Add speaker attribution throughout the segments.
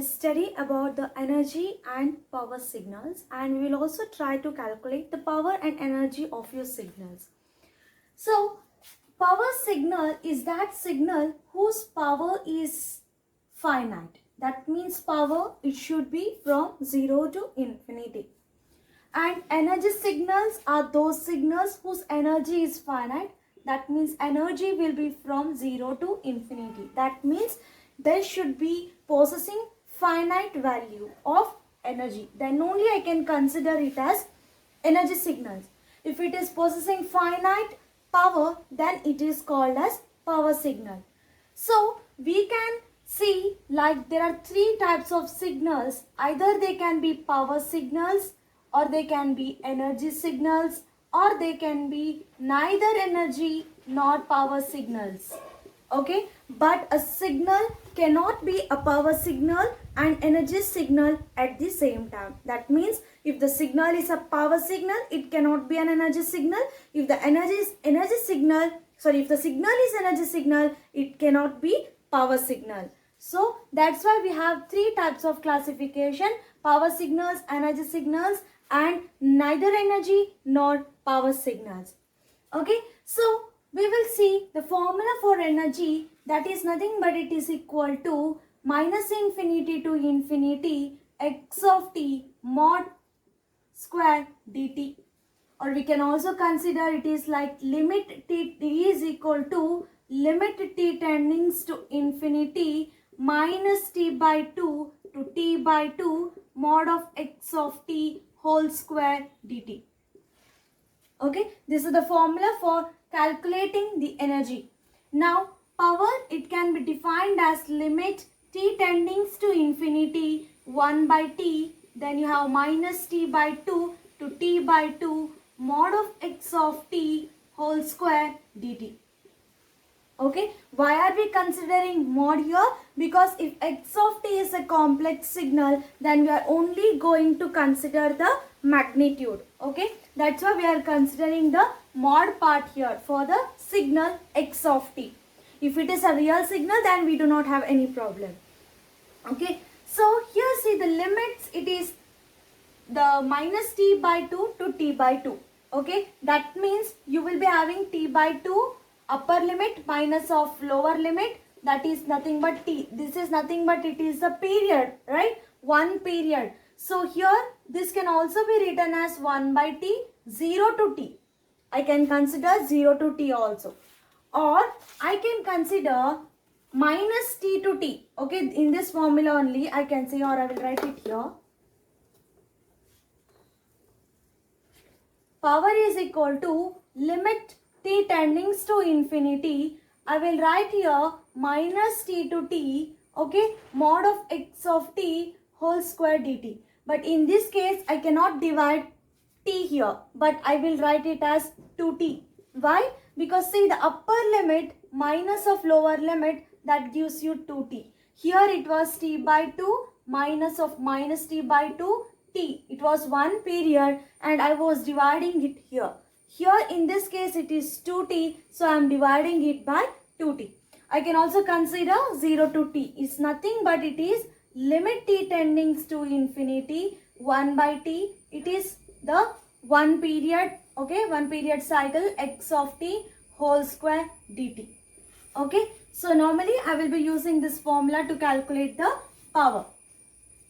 Speaker 1: study about the energy and power signals, and we will also try to calculate the power and energy of your signals. So, power signal is that signal whose power is finite. That means power, it should be from 0 to infinity. And energy signals are those signals whose energy is finite. That means energy will be from 0 to infinity. That means they should be possessing finite value of energy. Then only I can consider it as energy signals. If it is possessing finite power, then it is called as power signal. So we can see like there are three types of signals. Either they can be power signals, or they can be energy signals, or they can be neither energy nor power signals. Okay, but a signal cannot be a power signal and energy signal at the same time. That means if the signal is a power signal, it cannot be an energy signal. If the if the signal is energy signal, it cannot be power signal. So that's why we have three types of classification: power signals, energy signals, and neither energy nor power signals. Okay, so we will see the formula for energy. That is nothing but it is equal to minus infinity to infinity x of t mod square dt. Or we can also consider it is like limit t is equal to limit t tendings to infinity minus t by 2 to t by 2 mod of x of t whole square dt. Okay, this is the formula for calculating the energy. Now, power, it can be defined as limit t tendings to infinity 1 by t, then you have minus t by 2 to t by 2 mod of x of t whole square dt. Okay, why are we considering mod here? Because if x of t is a complex signal, then we are only going to consider the magnitude. Okay, that's why we are considering the mod part here for the signal x of t. If it is a real signal, then we do not have any problem. Okay, so here see the limits, it is the minus t by 2 to t by 2. Okay, that means you will be having t by 2 upper limit minus of lower limit, that is nothing but t. This is nothing but it is a period, right? One period. So here this can also be written as 1 by t 0 to t. I can consider 0 to t also. Or I can consider minus t to t. Okay, in this formula only I can say, or I will write it here. Power is equal to limit t tendings to infinity. I will write here minus t to t, okay, mod of x of t whole square dt. But in this case, I cannot divide t here, but I will write it as 2t. Why? Because see the upper limit minus of lower limit, that gives you 2t. Here it was t by 2 minus of minus t by 2 t. It was one period and I was dividing it here. Here in this case it is 2t, so I am dividing it by 2t. I can also consider 0 to t is nothing but it is limit t tendings to infinity 1 by t. It is the one period, okay, one period cycle x of t whole square dt. Okay, so normally I will be using this formula to calculate the power.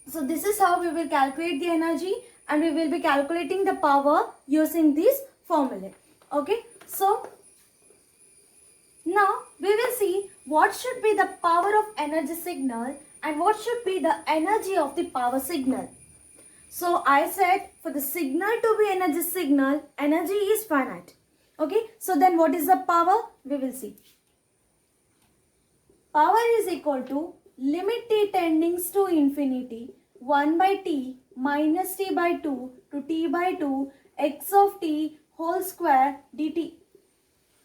Speaker 1: So this is how we will calculate the energy, and we will be calculating the power using this formula. Okay, so now we will see what should be the power of energy signal and what should be the energy of the power signal. So I said for the signal to be energy signal, energy is finite. Okay, so then what is the power? We will see. Power is equal to limit t tendings to infinity 1 by t minus t by 2 to t by 2 x of t whole square dt.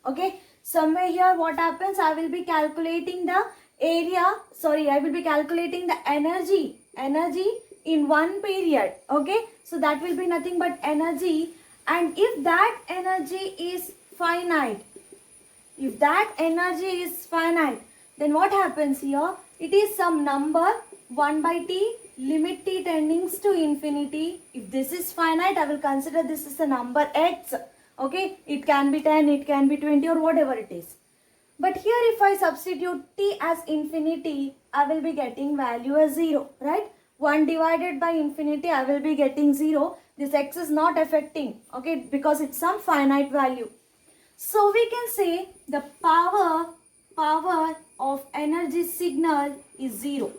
Speaker 1: Okay, somewhere here what happens, I will be calculating the I will be calculating the energy in one period. Okay, so that will be nothing but energy, and if that energy is finite, then what happens here? It is some number 1 by t, limit t tending to infinity. If this is finite, I will consider this is a number x. Okay, it can be 10, it can be 20 or whatever it is. But here if I substitute t as infinity, I will be getting value as 0, right? 1 divided by infinity, I will be getting 0. This x is not affecting, okay, because it's some finite value. So we can say the power of energy signal is 0.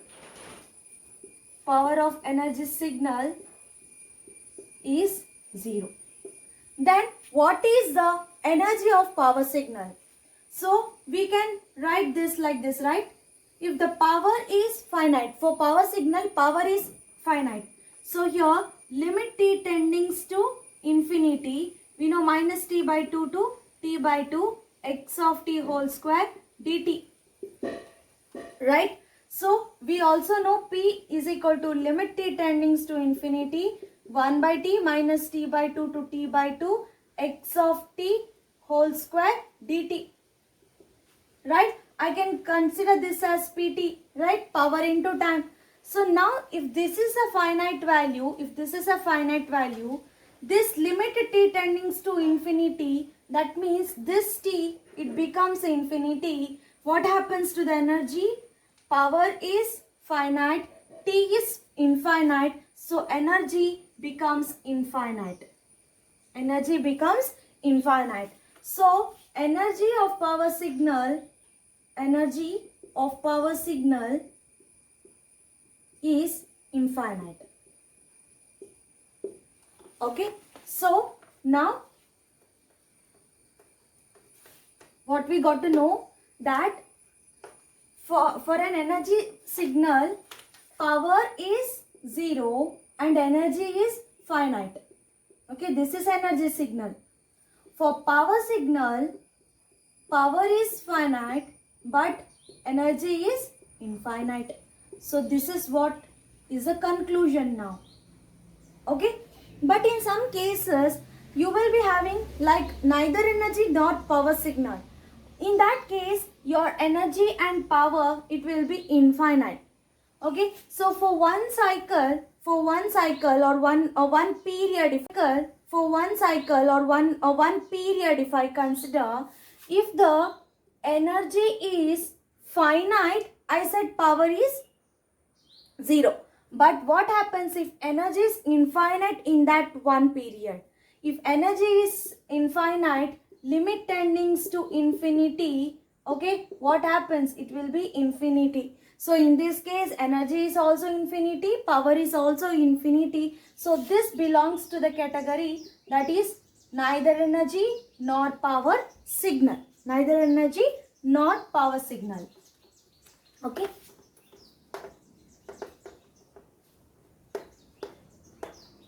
Speaker 1: Power of energy signal is 0. Then what is the energy of power signal? So we can write this like this, right? If the power is finite, for power signal, power is finite. So here limit t tending to infinity, we know minus t by 2 to t by 2 x of t whole square dt, right? So we also know p is equal to limit t tending to infinity 1 by t minus t by 2 to t by 2 x of t whole square dt, right? I can consider this as pt, right? Power into time. So now if this is a finite value, this limit t tending to infinity, that means this t, it becomes infinity. What happens to the energy? Power is finite, t is infinite, so energy becomes infinite. Energy becomes infinite. So energy of power signal is infinite. Okay, so now what we got to know, that for an energy signal, power is 0 and energy is finite. Okay, this is energy signal. For power signal, power is finite but energy is infinite. So this is what is a conclusion now. Okay, but in some cases you will be having like neither energy nor power signal. In that case your energy and power, it will be infinite. Okay, so for one cycle or one period, if I consider, if the energy is finite, I said power is 0. But what happens if energy is infinite in that one period? If energy is infinite, limit tending to infinity, okay, what happens? It will be infinity. So in this case, energy is also infinity, power is also infinity. So this belongs to the category that is neither energy nor power signal. Neither energy nor power signal. Okay.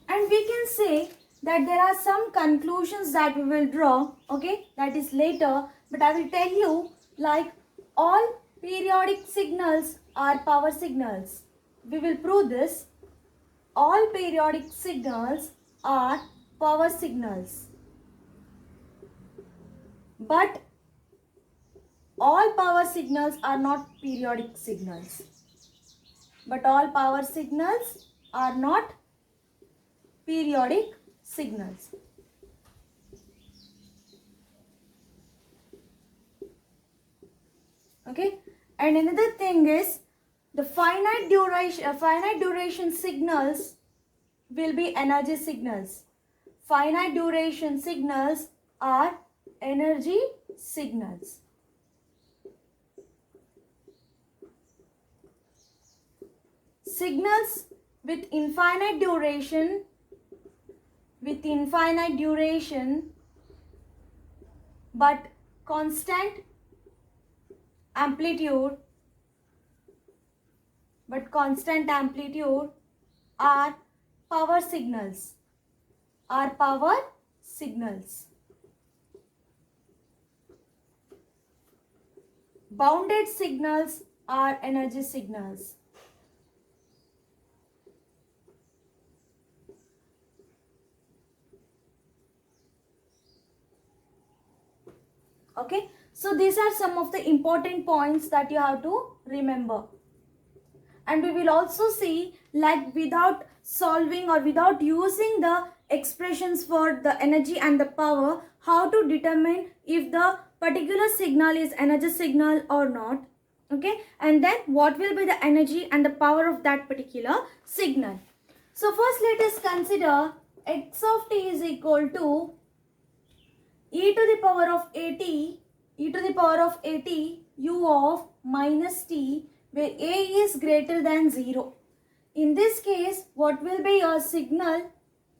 Speaker 1: And we can say that there are some conclusions that we will draw, okay, that is later, but I will tell you, like all periodic signals are power signals. We will prove this. All periodic signals are power signals. But all power signals are not periodic signals. But all power signals are not periodic signals. Okay, and another thing is the finite duration signals will be energy signals. Finite duration signals are energy signals. Signals with infinite duration but constant amplitude are power signals. Bounded signals are energy signals. Okay, so these are some of the important points that you have to remember. and we will also see like without solving or without using the expressions for the energy and the power, how to determine if the particular signal is energy signal or not. Okay, and then what will be the energy and the power of that particular signal. So first let us consider x of t is equal to e to the power of at, u of minus t, where a is greater than 0. In this case, what will be your signal?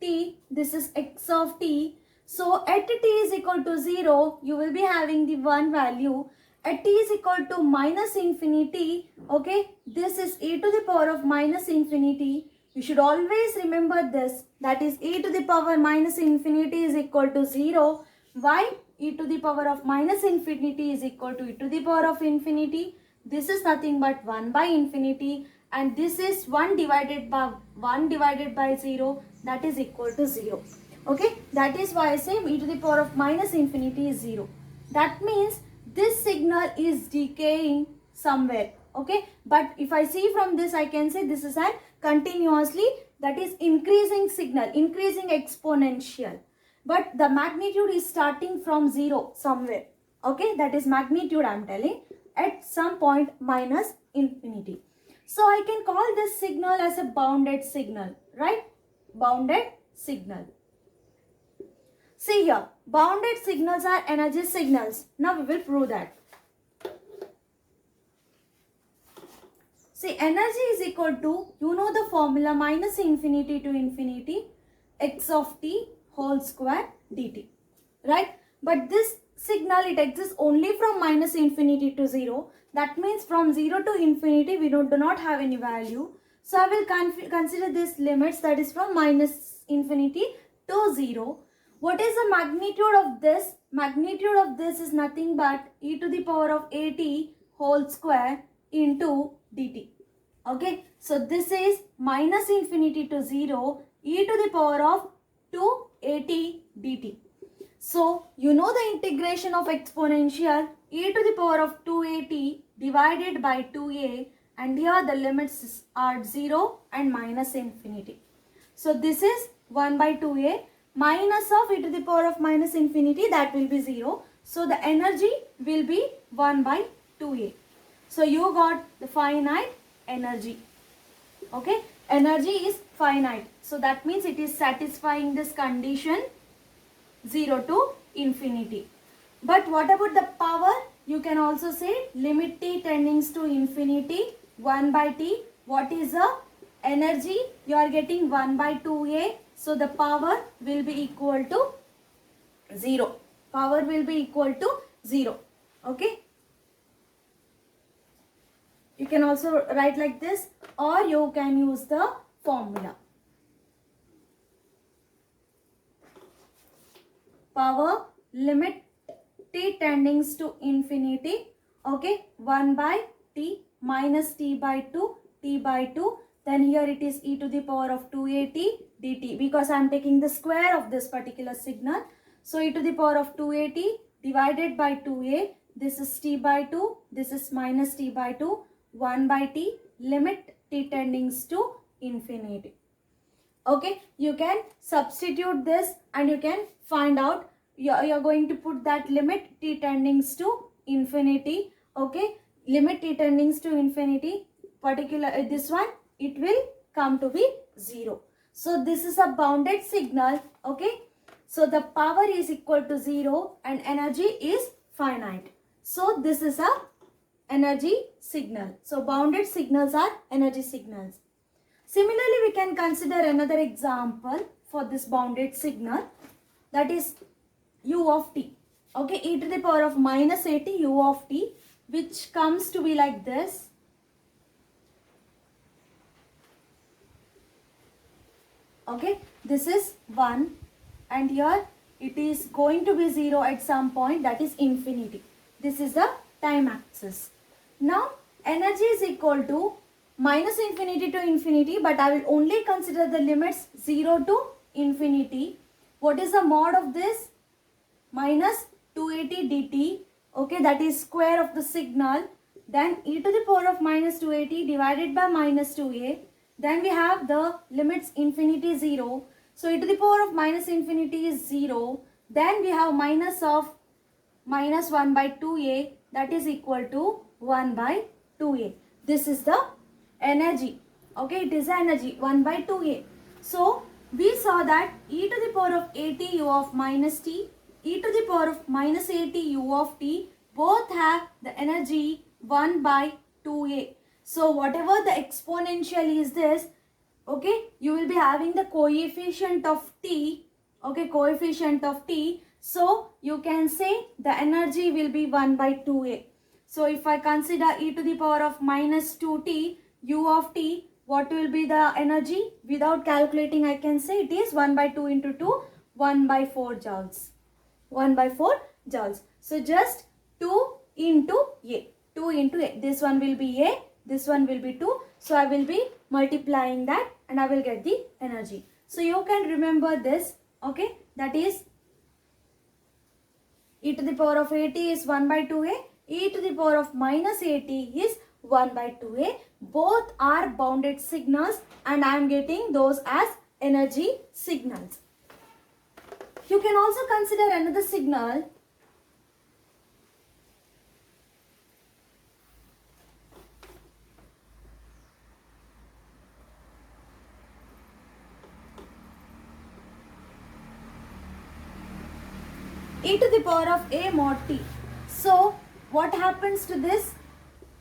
Speaker 1: T, this is x of t. So at t is equal to 0, you will be having the 1 value. At t is equal to minus infinity, okay, this is e to the power of minus infinity. You should always remember this, that is e to the power minus infinity is equal to 0. Why? E to the power of minus infinity is equal to e to the power of infinity. This is nothing but 1 by infinity, and this is 1 divided by 0, that is equal to 0. Okay, that is why I say e to the power of minus infinity is 0. That means this signal is decaying somewhere. Okay, but if I see from this, I can say this is a continuously, that is increasing signal, increasing exponential, but the magnitude is starting from 0 somewhere. Okay, that is magnitude I am telling, at some point minus infinity. So I can call this signal as a bounded signal, right? Bounded signal. See here, bounded signals are energy signals. Now we will prove that. See, energy is equal to, you know the formula, minus infinity to infinity, x of t whole square dt, right? But this signal, it exists only from minus infinity to 0. That means from 0 to infinity, we do not have any value. So I will consider this limits, that is from minus infinity to 0. What is the magnitude of this? Magnitude of this is nothing but e to the power of at whole square into dt. Okay, so this is minus infinity to 0, e to the power of 2at dt. So you know the integration of exponential, e to the power of 2at divided by 2a, and here the limits are 0 and minus infinity. So this is 1 by 2a minus of e to the power of minus infinity, that will be 0. So the energy will be 1 by 2a. So you got the finite energy. Okay, energy is finite. So that means it is satisfying this condition 0 to infinity. But what about the power? You can also say limit t tending to infinity 1 by t. What is the energy? You are getting 1 by 2a. So the power will be equal to 0. Power will be equal to 0. Okay. You can also write like this, or you can use the formula. Power limit t tending to infinity. Okay. 1 by t minus t by 2, t by 2. Then here it is e to the power of 2at dt, because I am taking the square of this particular signal. So e to the power of 2at divided by 2a, this is t by 2, this is minus t by 2, 1 by t, limit t tending to infinity. Okay, you can substitute this and you can find out, you're going to put that limit t tending to infinity. Okay, limit t tending to infinity, particular this one, it will come to be 0. So this is a bounded signal. Okay, so the power is equal to 0 and energy is finite. So this is a energy signal. So bounded signals are energy signals. Similarly, we can consider another example for this bounded signal, that is u of t. Okay, e to the power of minus at u of t, which comes to be like this. Okay, this is 1 and here it is going to be 0 at some point, that is infinity. This is the time axis. Now energy is equal to minus infinity to infinity, but I will only consider the limits 0 to infinity. What is the mod of this? Minus 280 dt. Okay, that is square of the signal. then e to the power of minus 2at divided by minus 2a. Then we have the limits infinity 0. So e to the power of minus infinity is 0. Then we have minus of minus 1 by 2a, that is equal to 1 by 2a. This is the energy. Okay, it is the energy 1 by 2a. So we saw that e to the power of at u of minus t, e to the power of minus at u of t both have the energy 1 by 2a. So whatever the exponential is this, okay, you will be having the coefficient of t, okay, coefficient of t. So you can say the energy will be 1 by 2a. So if I consider e to the power of minus 2t u of t, what will be the energy? Without calculating, I can say it is 1 by 2 into 2, 1 by 4 joules. 1 by 4 joules. So just 2 into a. 2 into a. This one will be a. This one will be 2. So I will be multiplying that and I will get the energy. So you can remember this. Okay. That is e to the power of at is 1 by 2a. E to the power of minus at is 1 by 2a. Both are bounded signals and I am getting those as energy signals. You can also consider another signal. E to the power of a mod t. So what happens to this?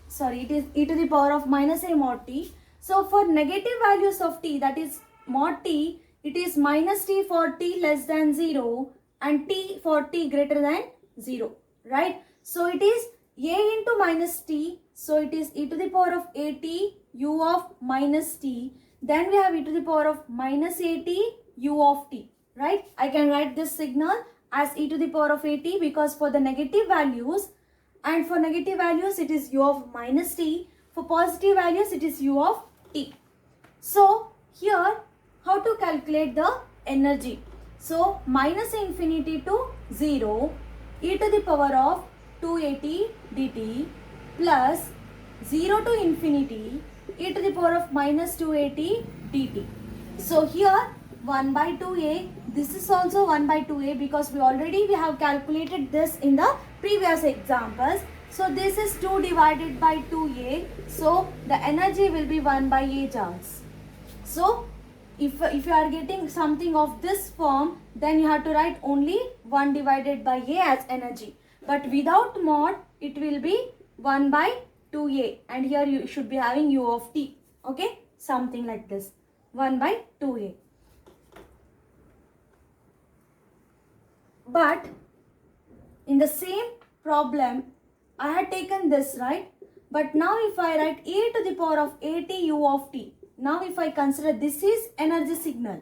Speaker 1: Sorry, it is e to the power of minus a mod t. So for negative values of t, that is mod t, it is minus t for t less than 0 and t for t greater than 0, right? So it is a into minus t. So it is e to the power of at u of minus t. Then we have e to the power of minus at u of t, right? I can write this signal as e to the power of at because for the negative values, and for negative values it is u of minus t. For positive values it is u of t. So here how to calculate the energy? So minus infinity to 0 e to the power of 2at dt plus 0 to infinity e to the power of minus 2at dt. So here 1 by 2a, this is also 1 by 2a because we have calculated this in the previous examples. So this is 2 divided by 2a. So the energy will be 1 by a joules. So if you are getting something of this form, then you have to write only 1 divided by a as energy. But without mod, it will be 1 by 2a. And here you should be having u of t. Okay, something like this. 1 by 2a. But in the same problem, I had taken this, right? But now if I write e to the power of at u of t, now if I consider this is energy signal.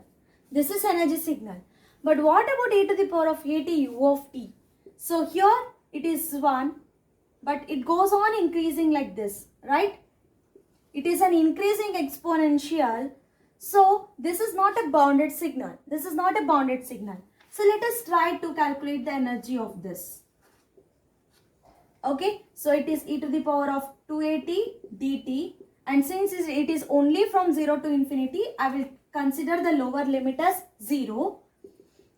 Speaker 1: This is energy signal. But what about e to the power of at u of t? So here it is 1, but it goes on increasing like this, right? It is an increasing exponential. So this is not a bounded signal. This is not a bounded signal. So let us try to calculate the energy of this. Okay, so it is e to the power of 2at dt, and since it is only from 0 to infinity, I will consider the lower limit as 0.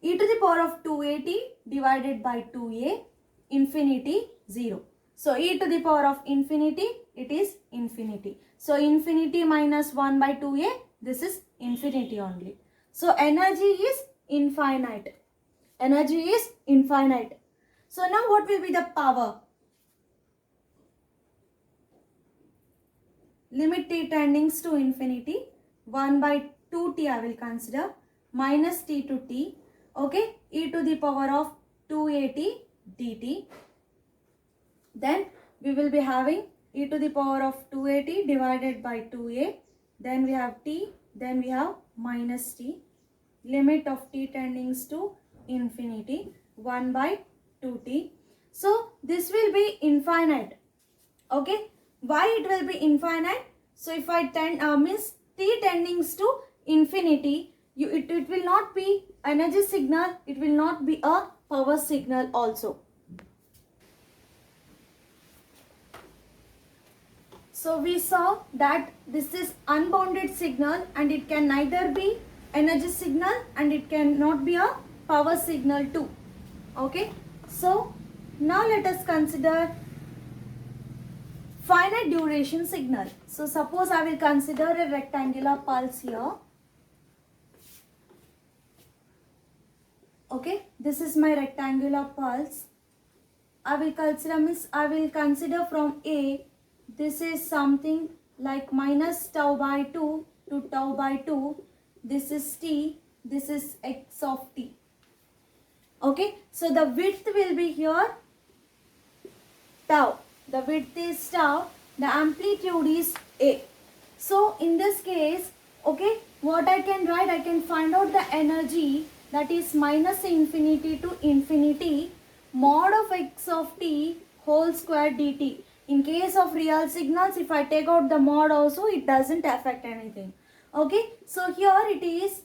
Speaker 1: E to the power of 2at divided by 2a, infinity 0. So e to the power of infinity, it is infinity. So infinity minus 1 by 2a, this is infinity only. So energy is infinite. Energy is infinite. So now what will be the power? Limit t tendings to infinity, 1 by 2t I will consider, minus t to t, okay, e to the power of 2at dt. Then we will be having e to the power of 2at divided by 2a, then we have t, then we have minus t, limit of t tendings to infinity, 1 by 2t. So this will be infinite. Okay, why it will be infinite? So if I means t tendings to infinity, it will not be energy signal, it will not be a power signal also. So we saw that this is unbounded signal and it can neither be energy signal and it cannot be a power signal too. Okay. So now let us consider finite duration signal. So suppose I will consider a rectangular pulse here. Okay, this is my rectangular pulse. I will consider from A, this is something like minus tau by 2 to tau by 2. This is T, this is x of t. Okay, so the width will be here tau. The width is tau, the amplitude is A. So in this case, okay, what I can write, I can find out the energy, that is minus infinity to infinity mod of x of t whole square dt. In case of real signals, if I take out the mod also, it doesn't affect anything. Okay, so here it is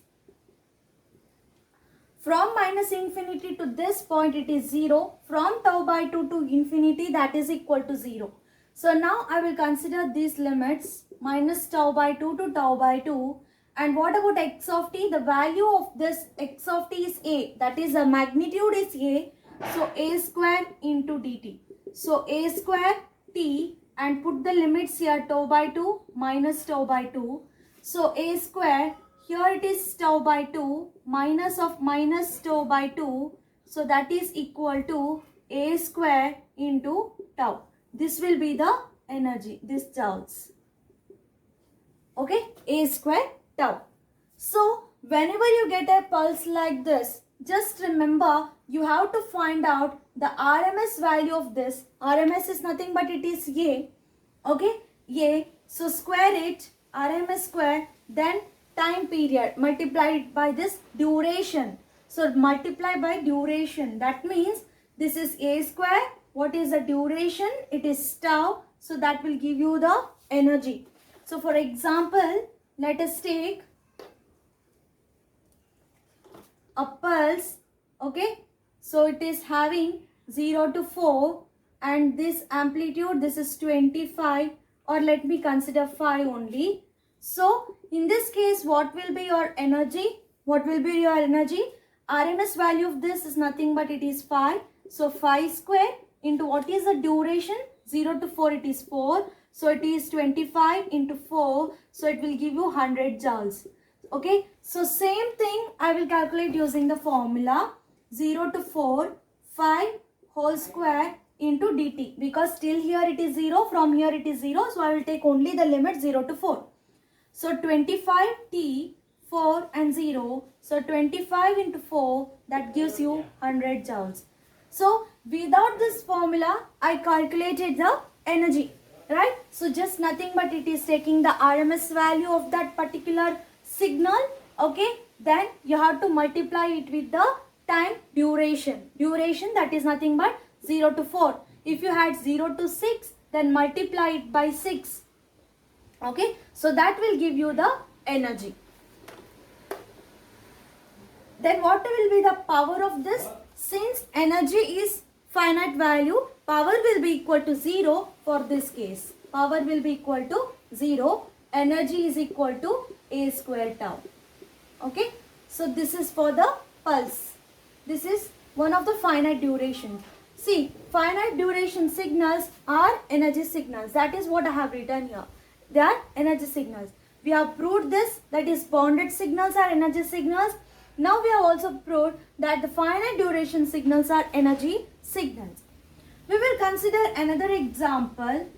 Speaker 1: from minus infinity to this point it is 0. From tau by 2 to infinity, that is equal to 0. So now I will consider these limits minus tau by 2 to tau by 2. And what about x of t? The value of this x of t is a. That is the magnitude is a. So a square into dt. So a square t, and put the limits here, tau by 2 minus tau by 2. So a square, here it is tau by 2 minus of minus tau by 2. So that is equal to a square into tau. This will be the energy, this joules. Okay, a square tau. So whenever you get a pulse like this, just remember you have to find out the RMS value of this. RMS is nothing but it is A. Okay, A. So square it, RMS square, then time period, multiply it by this duration. So multiply by duration. That means this is A square. What is the duration? It is tau. So that will give you the energy. So for example, let us take a pulse. Okay, so it is having 0 to 4 and this amplitude, this is 25, or let me consider 5 only. So in this case, what will be your energy? What will be your energy? RMS value of this is nothing but it is 5. So 5 square into what is the duration? 0 to 4, it is 4. So it is 25 into 4. So it will give you 100 joules. Okay. So same thing I will calculate using the formula 0 to 4, 5 whole square into dt. Because still here it is 0. From here it is 0. So I will take only the limit 0 to 4. So 25t, 4 and 0. So 25 into 4, that gives you 100 joules. So without this formula, I calculated the energy, right? So just nothing but it is taking the RMS value of that particular signal. Okay, then you have to multiply it with the time duration. Duration, that is nothing but 0 to 4. If you had 0 to 6, then multiply it by 6. Okay, so that will give you the energy. Then what will be the power of this? Since energy is finite value, power will be equal to 0 for this case. Power will be equal to 0. Energy is equal to a square tau. Okay, so this is for the pulse. This is one of the finite duration. See, finite duration signals are energy signals. That is what I have written here. They are energy signals. We have proved this, that is bounded signals are energy signals. Now we have also proved that the finite duration signals are energy signals. We will consider another example.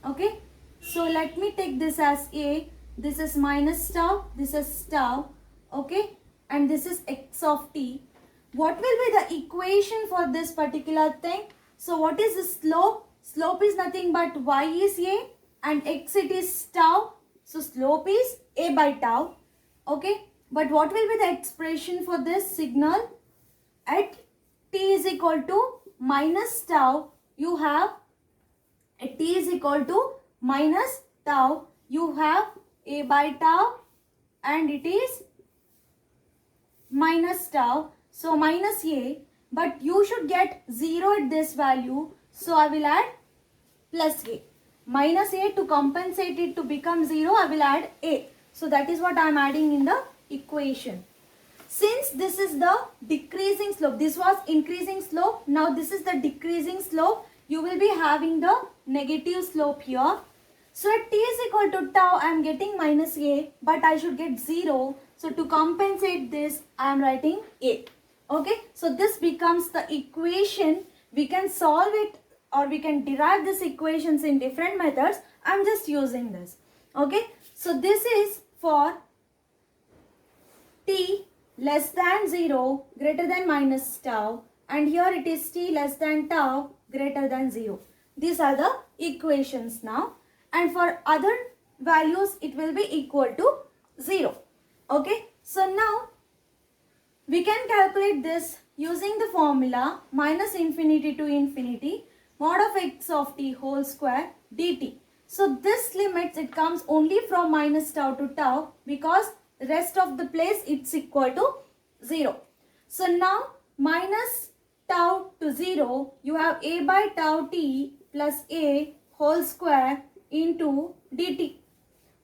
Speaker 1: Okay, so let me take this as A. This is minus tau, this is tau. Okay, and this is x of t. What will be the equation for this particular thing? So what is the slope? Slope is nothing but y is a and x it is tau. So slope is a by tau. Okay, but what will be the expression for this signal? At t is equal to minus tau, you have at t is equal to minus tau, you have a by tau and it is minus tau. So minus a, but you should get 0 at this value. So I will add plus a. minus a, to compensate it to become 0, I will add a. So that is what I am adding in the equation. Since this is the decreasing slope, this was increasing slope, now this is the decreasing slope, you will be having the negative slope here. So at t is equal to tau, I am getting minus a, but I should get 0. So to compensate this, I am writing a. Okay, so this becomes the equation. We can solve it or we can derive these equations in different methods. I am just using this. Okay, so this is for t less than 0 greater than minus tau, and here it is t less than tau greater than 0. These are the equations now, and for other values it will be equal to 0. Okay, so now we can calculate this using the formula minus infinity to infinity mod of x of t whole square dt. So this limits, it comes only from minus tau to tau, because rest of the place it's equal to 0. So now minus tau to 0, you have a by tau t plus a whole square into dt,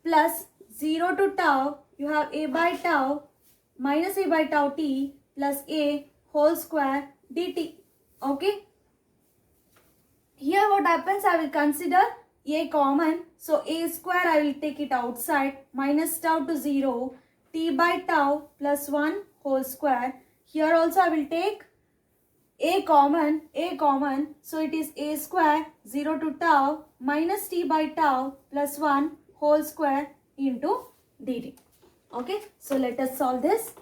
Speaker 1: plus 0 to tau, you have a by tau minus a by tau t plus a whole square dt. Okay, here what happens, I will consider a common, so a square I will take it outside, minus tau to 0, t by tau plus 1 whole square. Here also I will take a common, so it is a square 0 to tau minus t by tau plus 1 whole square into dt. Okay, so let us solve this.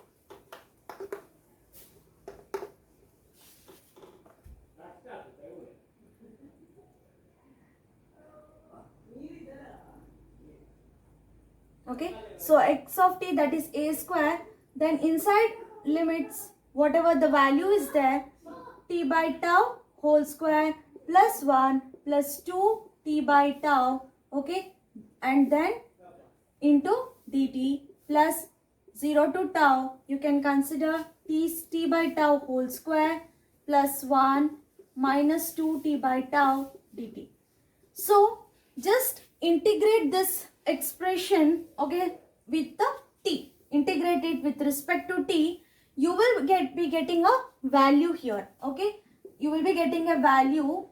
Speaker 1: Okay, so x of t, that is a square, then inside limits whatever the value is there, t by tau whole square plus 1 plus 2 t by tau, okay, and then into dt plus 0 to tau, you can consider t by tau whole square plus 1 minus 2 t by tau dt. So just integrate this expression, okay, with the t, integrate it with respect to t, you will be getting a value here. Okay, you will be getting a value,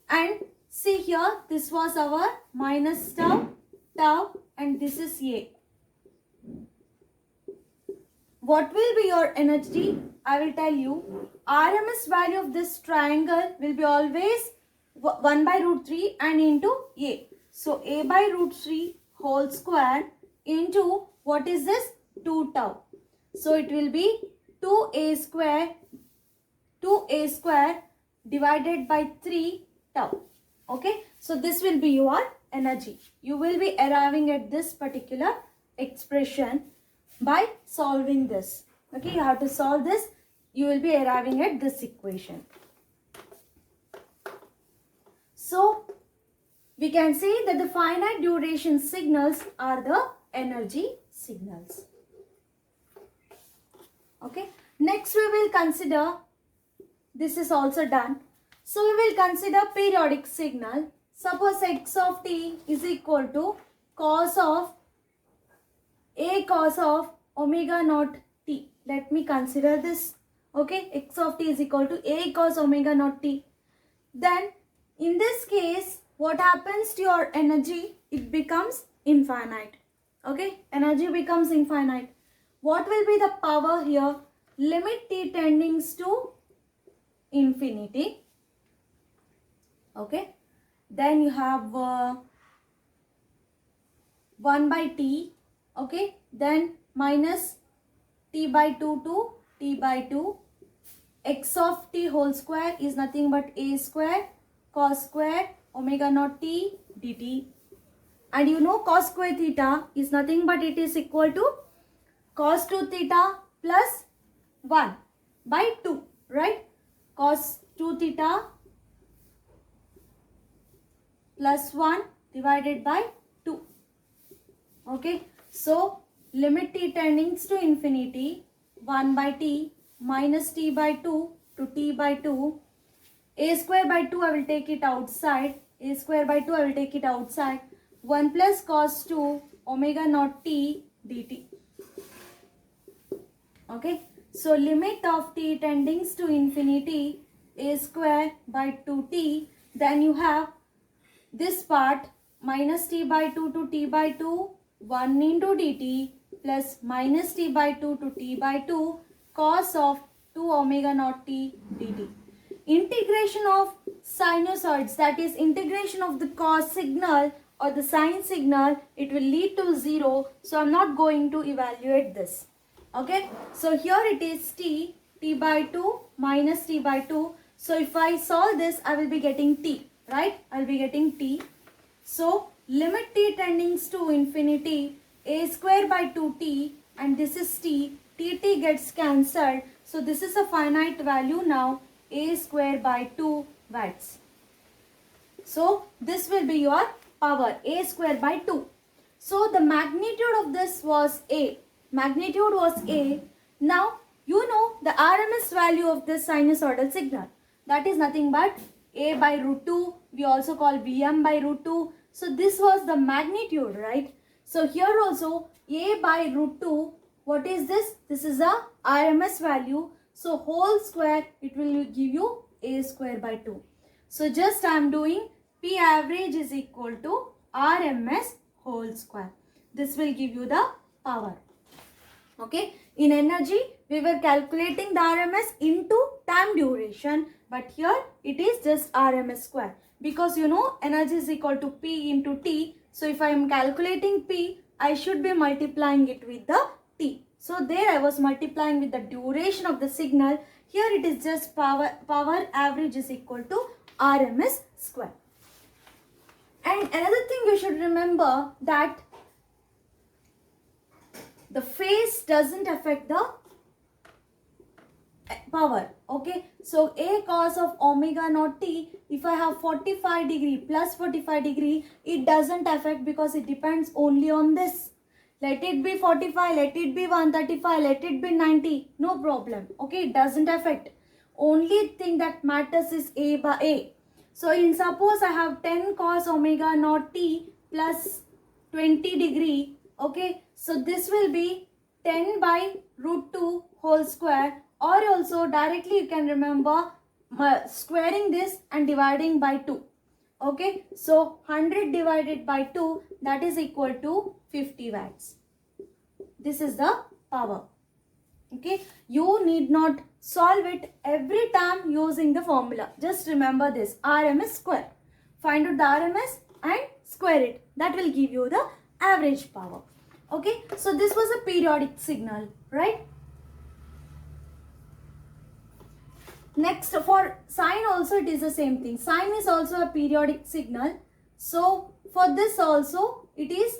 Speaker 1: and see here, this was our minus tau, and this is a. What will be your energy? I will tell you. RMS value of this triangle will be always 1 by root 3 and into a. So a by root 3 whole square into, what is this? 2 tau. So it will be 2a square divided by 3 tau. Okay, so this will be your energy. You will be arriving at this particular expression by solving this. Okay, you have to solve this. You will be arriving at this equation. So we can say that the finite duration signals are the energy signals. Okay, next we will consider, this is also done. So we will consider periodic signal. Suppose x of t is equal to cos of omega naught t. Let me consider this. Okay, x of t is equal to a cos omega naught t. Then in this case, what happens to your energy? It becomes infinite. Okay, energy becomes infinite. What will be the power here? Limit t tending to infinity. Okay, then you have 1 by t. Okay, then minus t by 2 to t by 2. X of t whole square is nothing but a square cos square omega naught t dt. And you know cos square theta is nothing but it is equal to cos 2 theta plus 1 by 2, right? Cos 2 theta plus 1 divided by 2. Okay, so limit t tending to infinity, 1 by t minus t by 2 to t by 2. A square by 2 I will take it outside. a square by 2, I will take it outside. 1 plus cos 2 omega naught t dt. Okay, so limit of t tending to infinity a square by 2t. Then you have this part minus t by 2 to t by 2 1 into dt plus minus t by 2 to t by 2 cos of 2 omega naught t dt. Integration of sinusoids, that is integration of the cos signal or the sine signal, it will lead to 0. So I am not going to evaluate this. Okay, so here it is t by 2 minus t by 2. So if I solve this, I will be getting t, right? I will be getting t. So limit t tending to infinity a square by 2t, and this is t. T gets cancelled. So this is a finite value now, a square by 2 watts. So this will be your power, a square by 2. So the magnitude of this was a. Magnitude was a. Now you know the RMS value of this sinusoidal signal. That is nothing but a by root 2. We also call Vm by root 2. So this was the magnitude, right? So here also a by root 2. What is this? This is a RMS value. So whole square, it will give you a square by 2. So just I am doing P average is equal to RMS whole square. This will give you the power. Okay, in energy we were calculating the RMS into time duration, but here it is just RMS square, because you know energy is equal to P into T. So if I am calculating P, I should be multiplying it with the T. So there I was multiplying with the duration of the signal. Here it is just power average is equal to RMS square. And another thing you should remember that the phase doesn't affect the power. Okay, so a cos of omega naught t, if I have 45 degree plus 45 degree, it doesn't affect because it depends only on this. Let it be 45, let it be 135, let it be 90, no problem. Okay, it doesn't affect. Only thing that matters is a by a. So in suppose I have 10 cos omega naught t plus 20 degree. Okay, so this will be 10 by root 2 whole square, or also directly you can remember squaring this and dividing by 2. Okay, so 100 divided by 2, that is equal to 50 watts. This is the power. Okay, you need not solve it every time using the formula. Just remember this, RMS square. Find out the RMS and square it. That will give you the average power. Okay, so this was a periodic signal, right? Next, for sine also it is the same thing. Sine is also a periodic signal. So for this also it is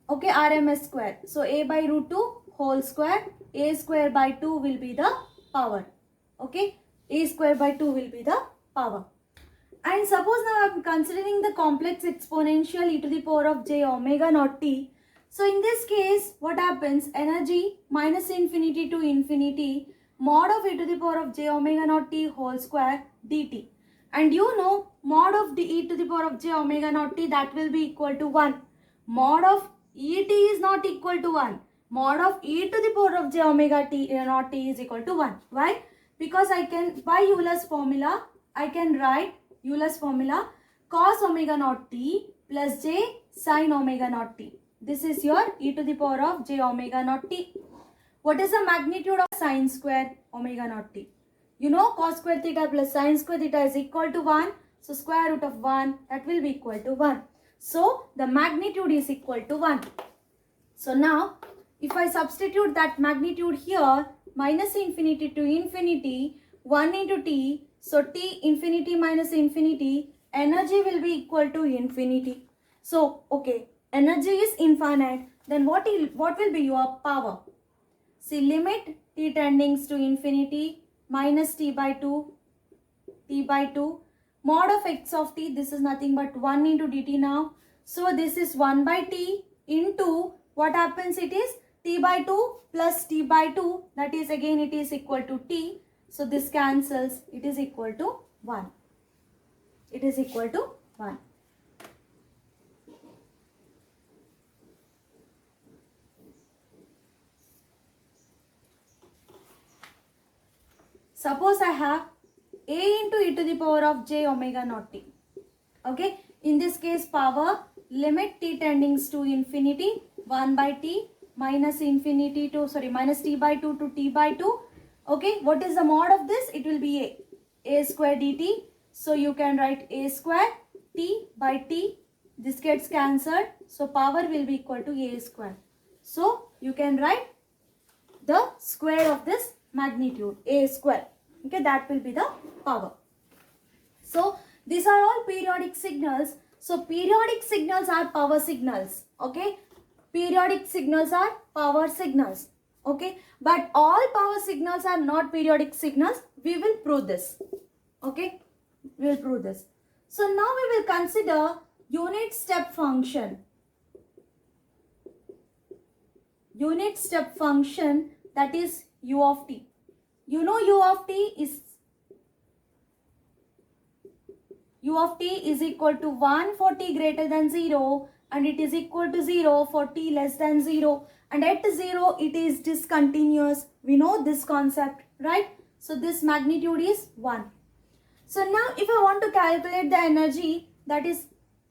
Speaker 1: okay, RMS square. So a by root 2 whole square, a square by 2 will be the power. Okay, a square by 2 will be the power. And suppose now I am considering the complex exponential e to the power of j omega naught t. So in this case, what happens? Energy minus infinity to infinity mod of e to the power of j omega naught t whole square dt. And you know mod of the e to the power of j omega naught t, that will be equal to 1. Mod of et is not equal to 1. Mod of e to the power of j omega t naught t is equal to 1. Why? Because I can, by Euler's formula, I can write Euler's formula cos omega naught t plus j sin omega naught t. This is your e to the power of j omega naught t. What is the magnitude of sin square omega naught t? You know cos square theta plus sin square theta is equal to 1. So square root of 1, that will be equal to 1. So the magnitude is equal to 1. So now if I substitute that magnitude here, minus infinity to infinity, 1 into t. So t infinity minus infinity, energy will be equal to infinity. So okay, energy is infinite. Then what will be your power? See, limit t tending to infinity minus t by 2 mod of x of t, this is nothing but 1 into dt now. So this is 1 by t into what happens, it is t by 2 plus t by 2, that is again it is equal to t. So this cancels, it is equal to 1. It is equal to 1. Suppose I have a into e to the power of j omega naught t. Okay, in this case power limit t tending to infinity 1 by t minus infinity to minus t by 2 to t by 2. Okay, what is the mod of this? It will be a square dt. So you can write a square t by t. This gets cancelled. So power will be equal to a square. So you can write the square of this magnitude, a square. Okay, that will be the power. So these are all periodic signals. So periodic signals are power signals. Okay, periodic signals are power signals. Okay, but all power signals are not periodic signals. We will prove this. Okay, we will prove this. So now we will consider unit step function. Unit step function, that is u of t. You know u of t is equal to 1 for t greater than 0 and it is equal to 0 for t less than 0, and at 0 it is discontinuous. We know this concept, right? So this magnitude is 1. So now if I want to calculate the energy, that is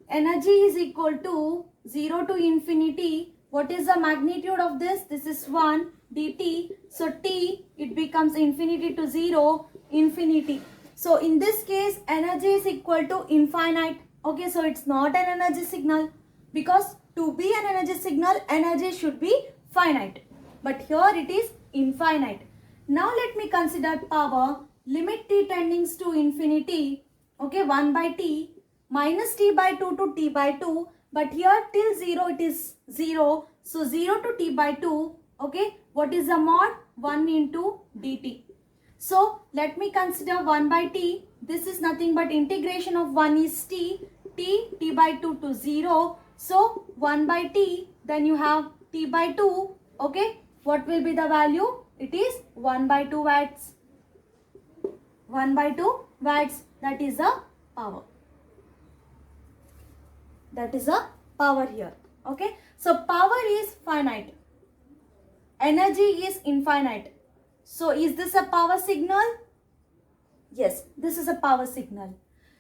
Speaker 1: energy is equal to 0 to infinity. What is the magnitude of this? This is 1 dt. So t, it becomes infinity to 0, infinity. So in this case, energy is equal to infinite. Okay, so it's not an energy signal, because to be an energy signal, energy should be finite. But here it is infinite. Now let me consider power. Limit t tending to infinity. Okay, 1 by t minus t by 2 to t by 2. But here till 0 it is 0. So 0 to t by 2. Okay, what is the mod? 1 into dt. So let me consider 1 by t. This is nothing but integration of 1 is t by 2 to 0. So 1 by t, then you have t by 2. Okay, what will be the value? It is 1 by 2 watts. 1 by 2 watts, that is the power. That is the power here. Okay, so power is finite. Energy is infinite. So is this a power signal? Yes, this is a power signal.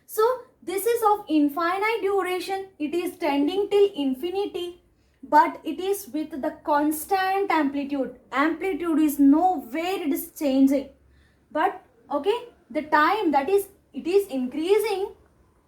Speaker 1: So this is of infinite duration. It is tending till infinity, but it is with the constant amplitude. Amplitude is nowhere it is changing. But okay, the time, that is, it is increasing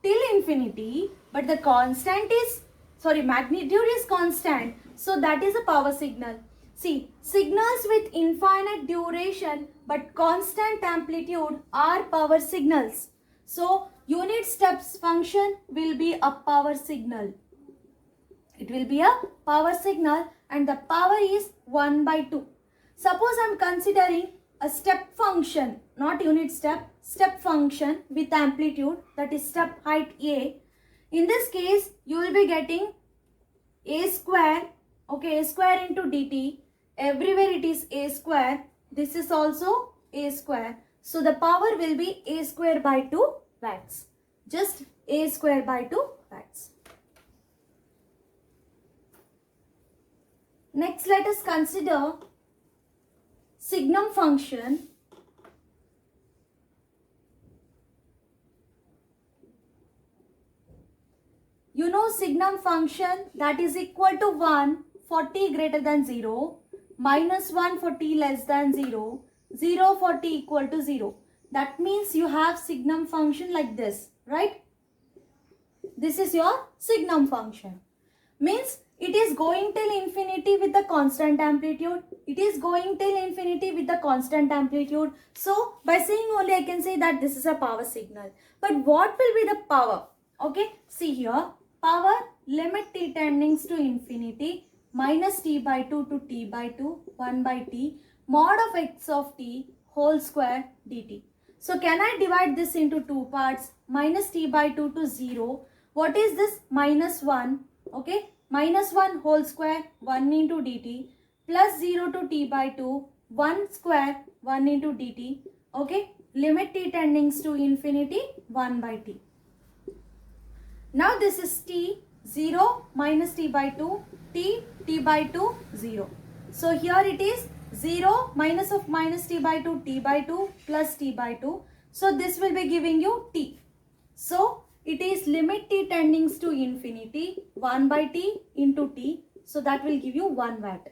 Speaker 1: till infinity, but the constant is, magnitude is constant. So that is a power signal. See, signals with infinite duration but constant amplitude are power signals. So unit steps function will be a power signal. It will be a power signal and the power is 1 by 2. Suppose I am considering a step function, not unit step, step function with amplitude, that is step height a. In this case, you will be getting a square, okay, a square into dt. Everywhere it is a square. This is also a square. So the power will be a square by 2 watts. Just a square by 2 watts. Next, let us consider signum function. You know signum function, that is equal to 1 for t greater than 0, minus 1 for t less than 0, 0 for t equal to 0. That means you have signum function like this, right? This is your signum function. Means it is going till infinity with the constant amplitude. It is going till infinity with the constant amplitude. So by saying only I can say that this is a power signal. But what will be the power? Okay, see here. Power limit t tending to infinity minus t by 2 to t by 2, 1 by t, mod of x of t whole square dt. So can I divide this into two parts? Minus t by 2 to 0. What is this? Minus 1. Okay. Minus 1 whole square 1 into dt plus 0 to t by 2 1 square 1 into dt. Okay. Limit t tending to infinity 1 by t. Now this is t, 0 minus t by 2, t by 2, 0. So here it is 0 minus of minus t by 2, t by 2 plus t by 2. So this will be giving you t. So it is limit t tending to infinity, 1 by t into t. So that will give you 1 watt.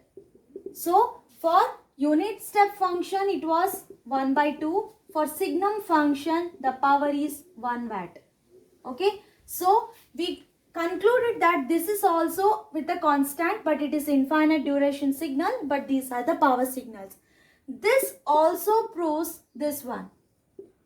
Speaker 1: So for unit step function it was 1 by 2. For signum function the power is 1 watt. Okay. So we concluded that this is also with a constant, but it is infinite duration signal, but these are the power signals. This also proves this one.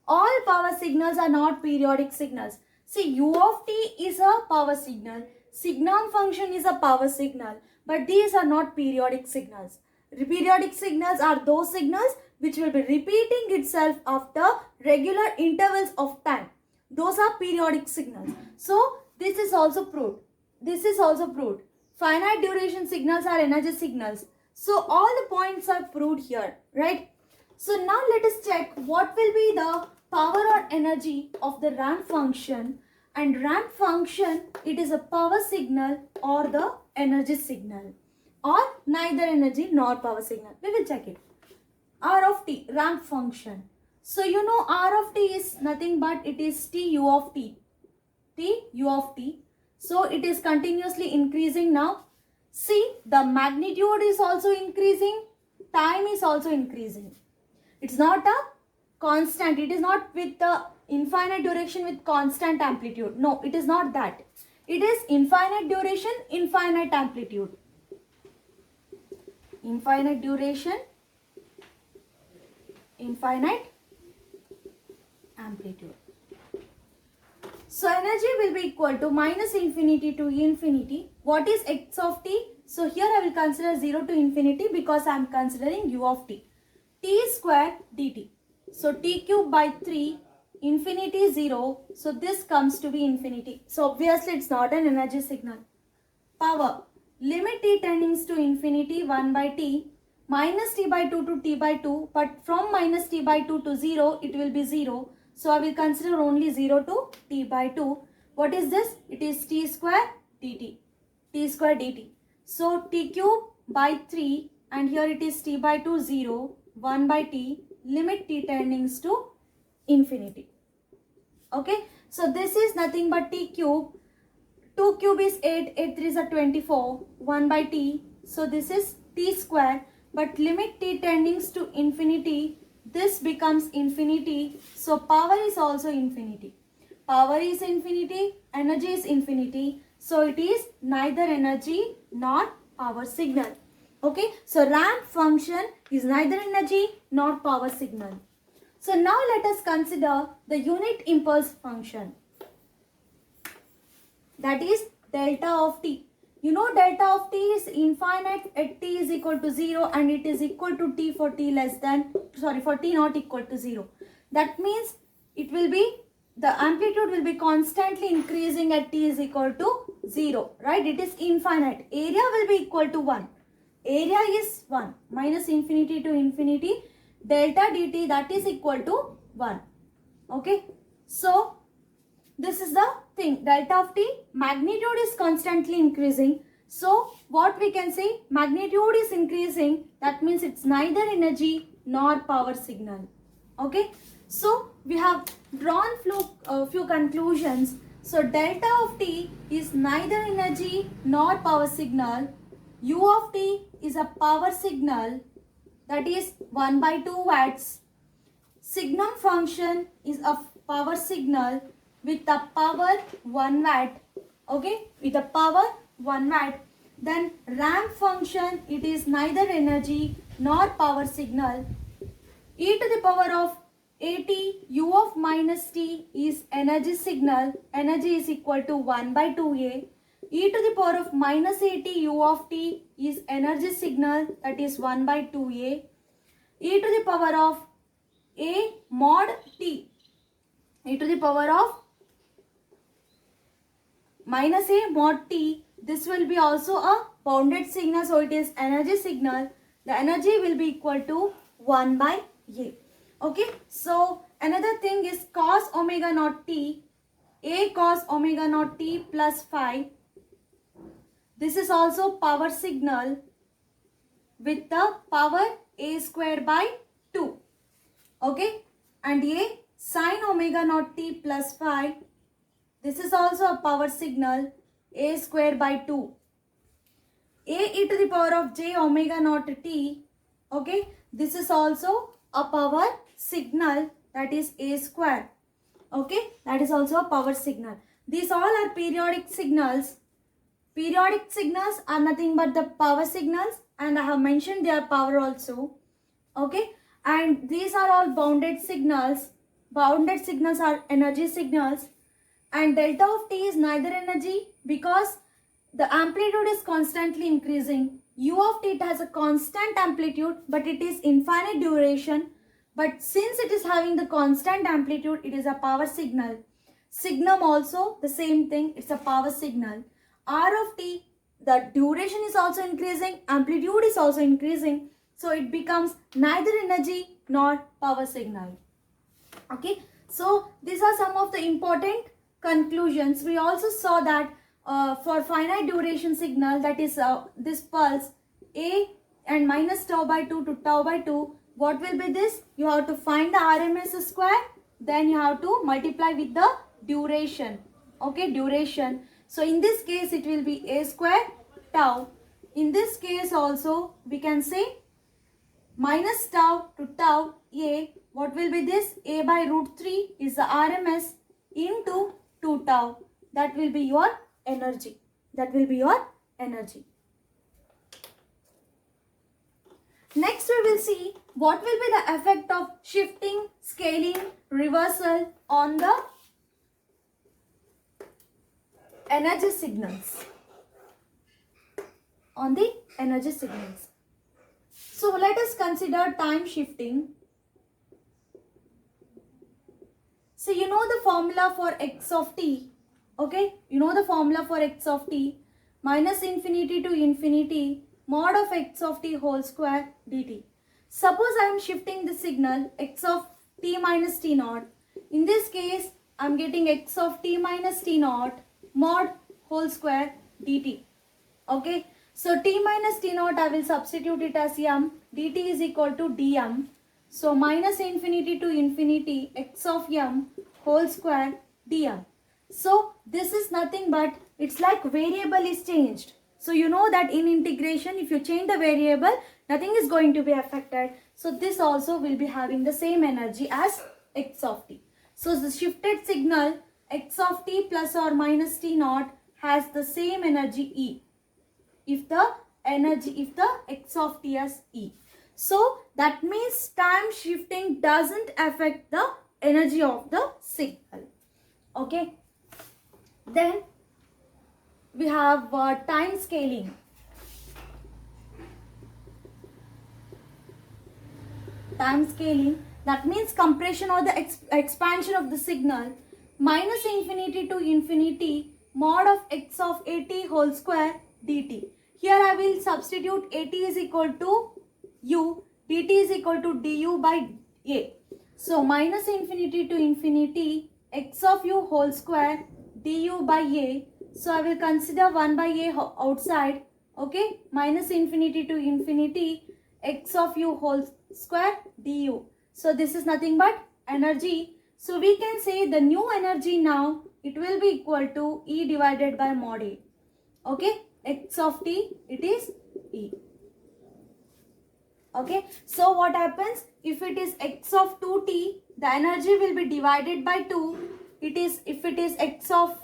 Speaker 1: All power signals are not periodic signals. See, u of t is a power signal, signum function is a power signal, but these are not periodic signals. Periodic signals are those signals which will be repeating itself after regular intervals of time. Those are periodic signals. So this is also proved. This is also proved. Finite duration signals are energy signals. So all the points are proved here, right? So now let us check what will be the power or energy of the ramp function. And ramp function, it is a power signal or the energy signal, or neither energy nor power signal. We will check it. R of t, ramp function. So you know R of t is nothing but it is t u of t. T u of t. So it is continuously increasing now. See, the magnitude is also increasing. Time is also increasing. It's not a constant. It is not with the infinite duration with constant amplitude. No, it is not that. It is infinite duration, infinite amplitude. Infinite duration, infinite amplitude. So energy will be equal to minus infinity to infinity. What is x of t? So here I will consider 0 to infinity because I am considering u of t. T square dt. So t cube by 3, infinity 0. So this comes to be infinity. So obviously it's not an energy signal. Power. Limit t tending to infinity, 1 by t. Minus t by 2 to t by 2. But from minus t by 2 to 0, it will be 0. So I will consider only 0 to t by 2. What is this? It is t square dt. T square dt. So t cube by 3 and here it is t by 2 0, 1 by t, limit t tending to infinity. Okay. So this is nothing but t cube. 2 cube is 8, 8 3 is a 24, 1 by t. So this is t square, but limit t tending to infinity, this becomes infinity. So power is also infinity. Power is infinity, energy is infinity. So it is neither energy nor power signal. Okay. So ramp function is neither energy nor power signal. So now let us consider the unit impulse function. That is delta of t. You know delta of t is infinite at t is equal to 0 and it is equal to t for t less than, for t not equal to 0. That means it will be, the amplitude will be constantly increasing at t is equal to 0, right? It is infinite. Area will be equal to 1. Area is 1 minus infinity to infinity. Delta dt, that is equal to 1. Okay. So this is the thing. Delta of t, magnitude is constantly increasing. So what we can say, magnitude is increasing. That means it's neither energy nor power signal. Okay. So we have drawn few conclusions. So delta of t is neither energy nor power signal. U of t is a power signal, that is 1 by 2 watts. Signum function is a power signal with the power 1 watt. Okay, with the power 1 watt. Then ramp function, it is neither energy nor power signal. E to the power of at u of minus t is energy signal. Energy is equal to 1 by 2a. E to the power of minus at u of t is energy signal, that is 1 by 2a. E to the power of a mod t, e to the power of minus a mod t, this will be also a bounded signal, so it is energy signal. The energy will be equal to 1 by a. Okay, so another thing is cos omega naught t. A cos omega naught t plus phi. This is also power signal with the power a square by 2. Okay. And A sin omega naught t plus phi. This is also a power signal a square by 2. A e to the power of j omega naught t. Okay. This is also a power signal, that is a square. Okay. That is also a power signal. These all are periodic signals. Periodic signals are nothing but the power signals, and I have mentioned their power also. Okay. And these are all bounded signals. Bounded signals are energy signals. And delta of t is neither energy because the amplitude is constantly increasing. U of t, it has a constant amplitude, but it is infinite duration. But since it is having the constant amplitude, it is a power signal. Signum also the same thing, it's a power signal. R of t, the duration is also increasing, amplitude is also increasing. So it becomes neither energy nor power signal. Okay, so these are some of the important conclusions. We also saw that for finite duration signal, that is this pulse a and minus tau by 2 to tau by 2, what will be this? You have to find the RMS square, then you have to multiply with the duration. Okay, duration. So in this case it will be a square tau. In this case also we can say minus tau to tau a. What will be this? A by root 3 is the RMS into 2 tau. That will be your energy. That will be your energy. Next we will see what will be the effect of shifting, scaling, reversal on the energy signals. On the energy signals. So let us consider time shifting. So you know the formula for x of t. Okay, you know the formula for x of t, minus infinity to infinity mod of x of t whole square dt. Suppose I am shifting the signal x of t minus t naught. In this case, I am getting x of t minus t naught mod whole square dt. Okay, so t minus t naught, I will substitute it as m. Dt is equal to dm. So minus infinity to infinity x of m whole square dm. So this is nothing but, it's like variable is changed. So you know that in integration, if you change the variable, nothing is going to be affected. So this also will be having the same energy as x of t. So the shifted signal x of t plus or minus t naught has the same energy E. If the x of t as E. So that means time shifting doesn't affect the energy of the signal. Okay. Then we have time scaling. Time scaling, that means compression or the expansion of the signal, minus infinity to infinity mod of x of at whole square dt. Here I will substitute at is equal to u, dt is equal to du by a. So minus infinity to infinity x of u whole square du by a. So I will consider 1 by a outside. Okay, minus infinity to infinity x of u whole square du. So this is nothing but energy. So we can say the new energy now, it will be equal to E divided by mod A. Okay, x of t, it is E. Okay, so what happens if it is x of 2t, the energy will be divided by 2. It is, if it is x of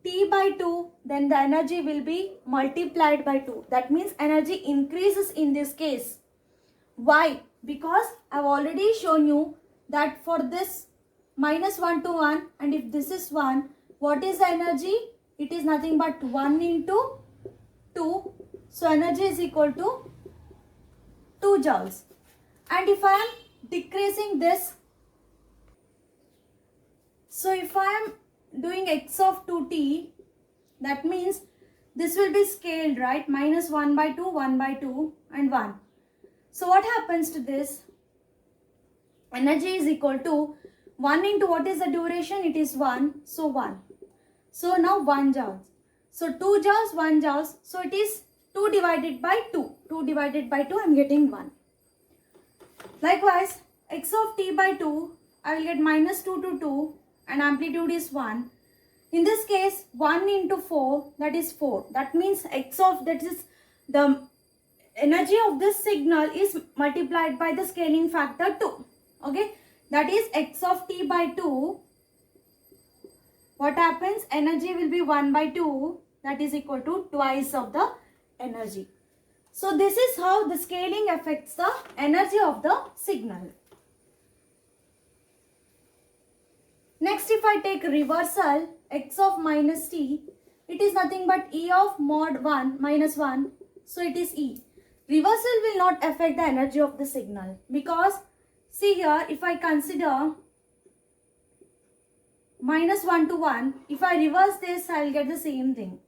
Speaker 1: t by 2, then the energy will be multiplied by 2. That means energy increases in this case. Why? Because I have already shown you that for this minus 1 to 1, and if this is 1, what is the energy? It is nothing but 1 into 2. So energy is equal to 2 joules. And if I am decreasing this, so if I am doing x of 2t, that means this will be scaled, right? Minus 1 by 2, 1 by 2 and 1. So what happens to this? Energy is equal to 1 into what is the duration? It is 1. So 1. So now 1 joules. So 2 joules, 1 joules. So it is 2 divided by 2. 2 divided by 2, I am getting 1. Likewise, x of t by 2, I will get minus 2 to 2 and amplitude is 1. In this case, 1 into 4, that is 4. That means that is the energy of this signal is multiplied by the scaling factor 2. Okay, that is x of t by 2. What happens? Energy will be 1 by 2, that is equal to twice of the energy. So this is how the scaling affects the energy of the signal. Next, if I take reversal, x of minus t, it is nothing but e of mod 1 minus 1. So it is e. Reversal will not affect the energy of the signal because see here, if I consider minus 1 to 1, if I reverse this, I will get the same thing.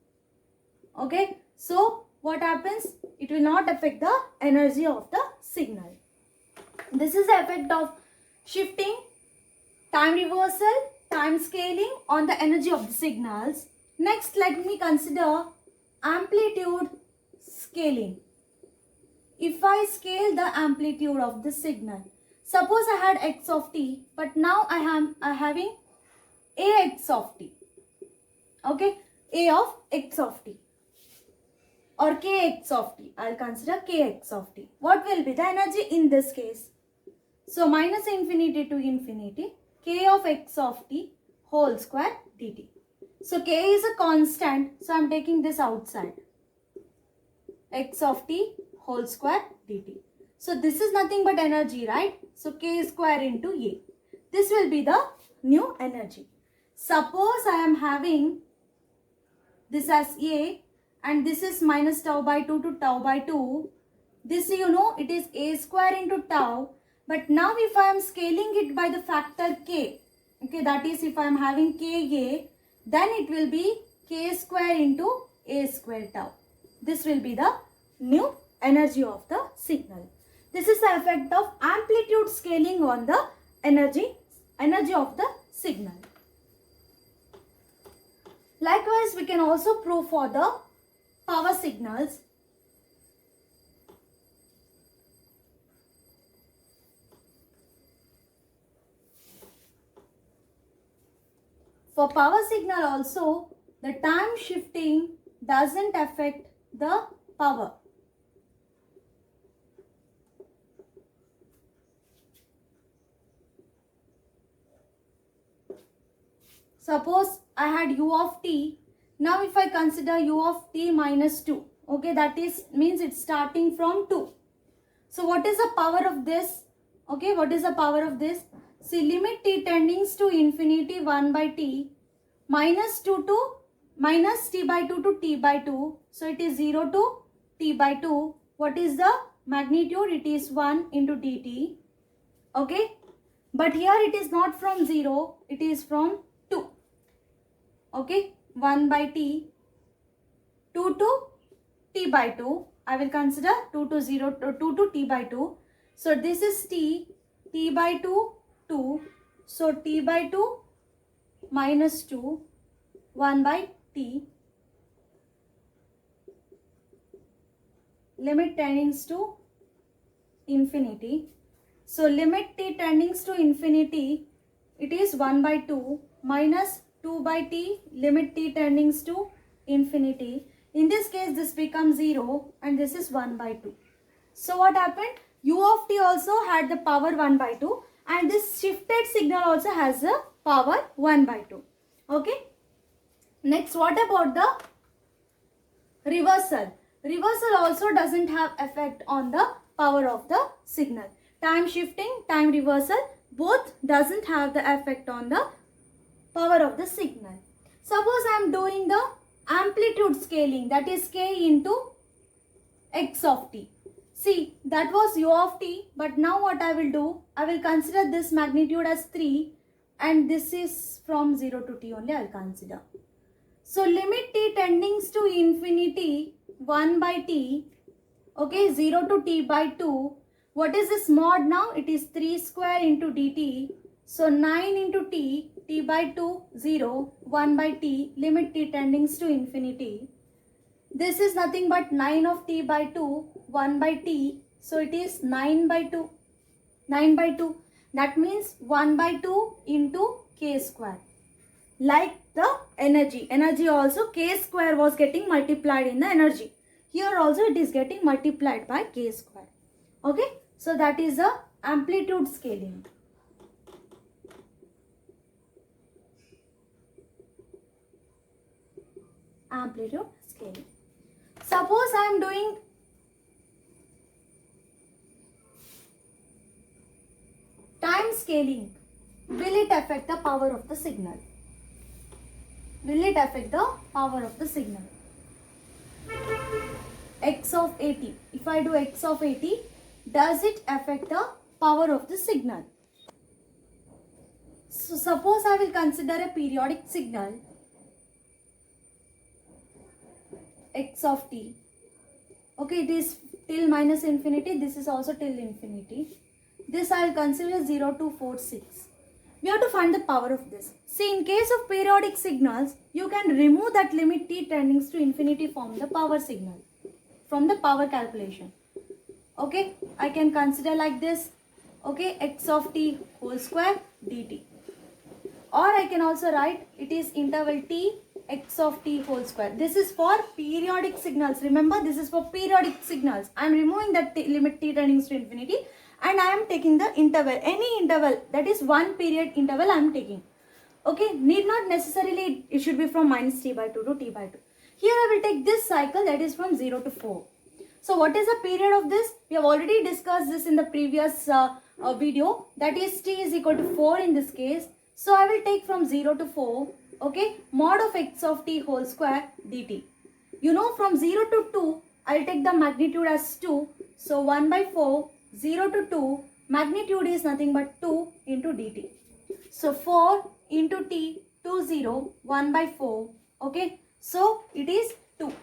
Speaker 1: Okay, so what happens? It will not affect the energy of the signal. This is the effect of shifting, time reversal, time scaling on the energy of the signals. Next, let me consider amplitude scaling. If I scale the amplitude of the signal, suppose I had x of t, but now I am having ax of t. Okay, a of x of t or kx of t. I will consider kx of t. What will be the energy in this case? So minus infinity to infinity, k of x of t whole square dt. So k is a constant, so I am taking this outside. X of t whole square dt. So this is nothing but energy, right? So k square into a. This will be the new energy. Suppose I am having this as a and this is minus tau by 2 to tau by 2. This you know it is a square into tau. But now if I am scaling it by the factor k, okay, that is if I am having ka, then it will be k square into a square tau. This will be the new energy of the signal. This is the effect of amplitude scaling on the energy of the signal. Likewise, we can also prove for the power signals. For power signal also, the time shifting doesn't affect the power. Suppose I had u of t. Now if I consider u of t minus 2. Okay, that is means it's starting from 2. So what is the power of this? Okay, what is the power of this? See, limit t tendings to infinity 1 by t minus 2 to minus t by 2 to t by 2. So it is 0 to t by 2. What is the magnitude? It is 1 into dt. Okay, but here it is not from 0, it is from 2. Okay, 1 by t, 2 to t by 2. I will consider 2 to 0 to 2 to t by 2. So this is t by 2, 2. So t by 2 minus 2, 1 by t. Limit tendings to infinity. So limit t tendings to infinity, it is 1 by 2 minus 2 by t, limit t tendings to infinity. In this case, this becomes 0 and this is 1 by 2. So what happened? U of t also had the power 1 by 2 and this shifted signal also has a power 1 by 2. Okay. Next, what about the reversal? Reversal also doesn't have effect on the power of the signal. Time shifting, time reversal, both doesn't have the effect on the power of the signal. Suppose I am doing the amplitude scaling, that is k into x of t. See, that was u of t, but now what I will do, I will consider this magnitude as 3 and this is from 0 to t only I will consider. So limit t tendings to infinity 1 by t, okay, 0 to t by 2. What is this mod now? It is 3 square into dt. So 9 into t, t by 2, 0, 1 by t, limit t tending to infinity. This is nothing but 9 of t by 2, 1 by t. So it is 9 by 2. 9 by 2. That means 1 by 2 into k square. Like the energy. Energy also k square was getting multiplied in the energy. Here also it is getting multiplied by k square. Okay. So that is the amplitude scaling. Amplitude scaling. Suppose I am doing time scaling. Will it affect the power of the signal? Will it affect the power of the signal? X of 80. If I do x of 80, does it affect the power of the signal? So suppose I will consider a periodic signal x of t. Okay, it is till minus infinity. This is also till infinity. This I will consider 0 to 4, 6. We have to find the power of this. See, in case of periodic signals, you can remove that limit t tending to infinity from the power signal, from the power calculation. Okay, I can consider like this. Okay, x of t whole square dt. Or I can also write it is interval t x of t whole square. This is for periodic signals. Remember, this is for periodic signals. I am removing that limit t tending to infinity and I am taking the interval. Any interval, that is one period interval I am taking. Okay, need not necessarily it should be from minus t by 2 to t by 2. Here I will take this cycle, that is from 0 to 4. So what is the period of this? We have already discussed this in the previous video. That is t is equal to 4 in this case. So I will take from 0 to 4. Okay, mod of x of t whole square dt. You know, from 0 to 2, I will take the magnitude as 2. So 1 by 4, 0 to 2, magnitude is nothing but 2 into dt. So 4 into t, 2, 0, 1 by 4. Okay, so it is 2.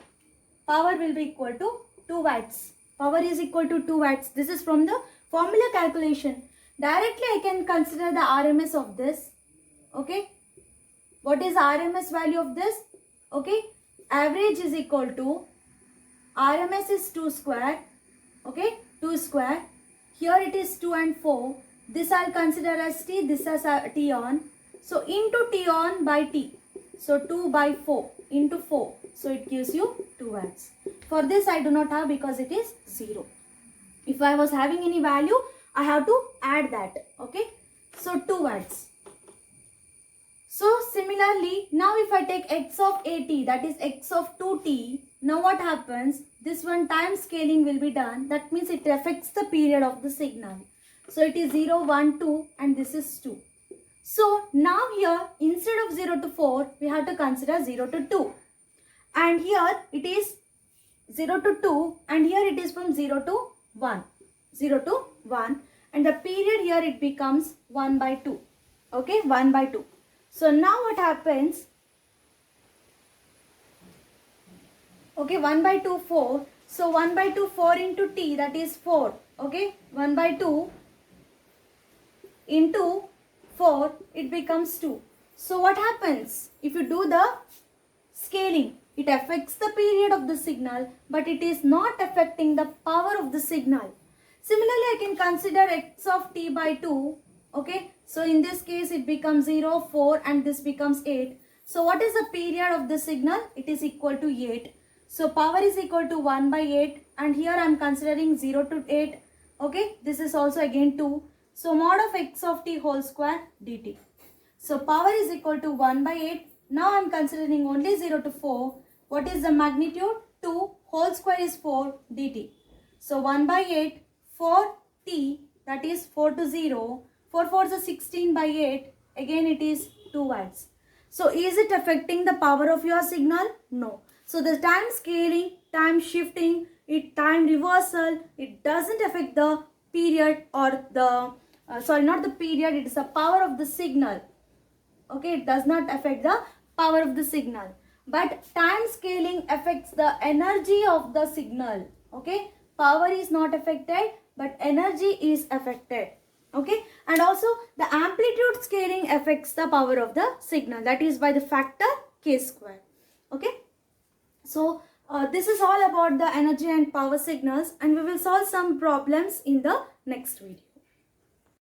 Speaker 1: Power will be equal to 2 watts. Power is equal to 2 watts. This is from the formula calculation. Directly I can consider the RMS of this. Okay. What is RMS value of this? Okay. Average is equal to RMS is 2 square. Okay. 2 square. Here it is 2 and 4. This I'll consider as t. This as t on. So into t on by t. So 2 by 4 into 4. So it gives you 2 watts. For this I do not have because it is 0. If I was having any value, I have to add that. Okay. So 2 watts. So similarly, now if I take x of 80, that is x of 2t, now what happens? This one time scaling will be done. That means it affects the period of the signal. So it is 0, 1, 2 and this is 2. So now here instead of 0 to 4, we have to consider 0 to 2. And here it is 0 to 2 and here it is from 0 to 1. 0 to 1 and the period here it becomes 1 by 2. Okay, 1 by 2. So now what happens? Okay, 1 by 2, 4. So 1 by 2, 4 into t, that is 4. Okay, 1 by 2 into 4, it becomes 2. So what happens? If you do the scaling, it affects the period of the signal, but it is not affecting the power of the signal. Similarly, I can consider x of t by 2. Okay, so in this case it becomes 0, 4 and this becomes 8. So what is the period of the signal? It is equal to 8. So power is equal to 1 by 8 and here I am considering 0 to 8. Okay, this is also again 2. So mod of x of t whole square dt. So power is equal to 1 by 8. Now I am considering only 0 to 4. What is the magnitude? 2 whole square is 4 dt. So 1 by 8 for t, that is 4 to 0. 4 4 is 16 by 8. Again it is 2 watts. So is it affecting the power of your signal? No. So the time scaling, time shifting, time reversal, it doesn't affect the period or the, not the period, it is the power of the signal. Okay, it does not affect the power of the signal. But time scaling affects the energy of the signal. Okay, power is not affected, but energy is affected. Okay, and also the amplitude scaling affects the power of the signal, that is by the factor k square. Okay, so this is all about the energy and power signals, and we will solve some problems in the next video.